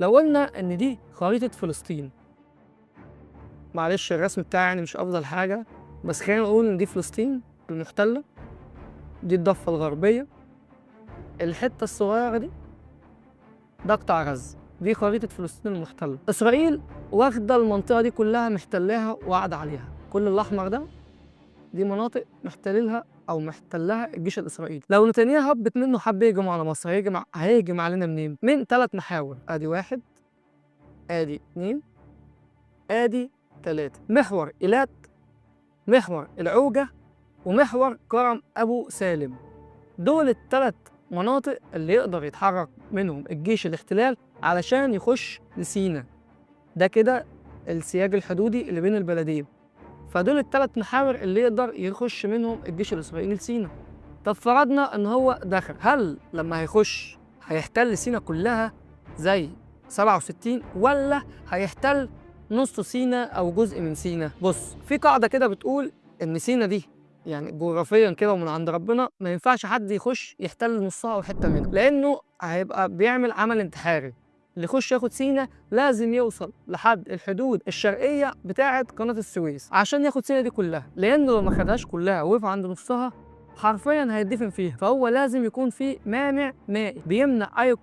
لو قلنا إن دي خريطة فلسطين، معلش الرسم بتاعي يعني مش أفضل حاجة، بس خلينا نقول إن دي فلسطين المحتلة، دي الضفة الغربية، الحتة الصغيرة دي ده قطاع غزة، دي خريطة فلسطين المحتلة. إسرائيل واخدة المنطقة دي كلها محتلاها وقاعدة عليها، كل الأحمر ده دي مناطق محتللها أو محتلها الجيش الإسرائيلي. لو نتنياهو هبت منه حب يهجم على مصر، هيهجم علينا منين؟ من 3 محاور، آدي 1، آدي 2، آدي 3. محور إيلات، محور العوجة، ومحور كرم أبو سالم. دول ال3 مناطق اللي يقدر يتحرك منهم الجيش الاحتلال علشان يخش لسينا. ده كده السياج الحدودي اللي بين البلدين. فدول ال3 محاور اللي يقدر يخش منهم الجيش الإسرائيلي لسينا. طب فرضنا إن هو دخل، هل لما هيخش هيحتل سينا كلها زي 67 ولا هيحتل نص سينا أو جزء من سينا؟ بص، في قاعدة كده بتقول إن سينا دي يعني جغرافيا كده ومن عند ربنا ما ينفعش حد يخش يحتل نصها أو حتة منها، لأنه هيبقى بيعمل عمل انتحاري. اللي يخش ياخد سينا لازم يوصل لحد الحدود الشرقية بتاعة قناة السويس عشان ياخد سينا دي كلها، لأنه لو ما خدهاش كلها ووقف عند نصها حرفيا هيدفن فيها. فهو لازم يكون في مانع مائي بيمنع أي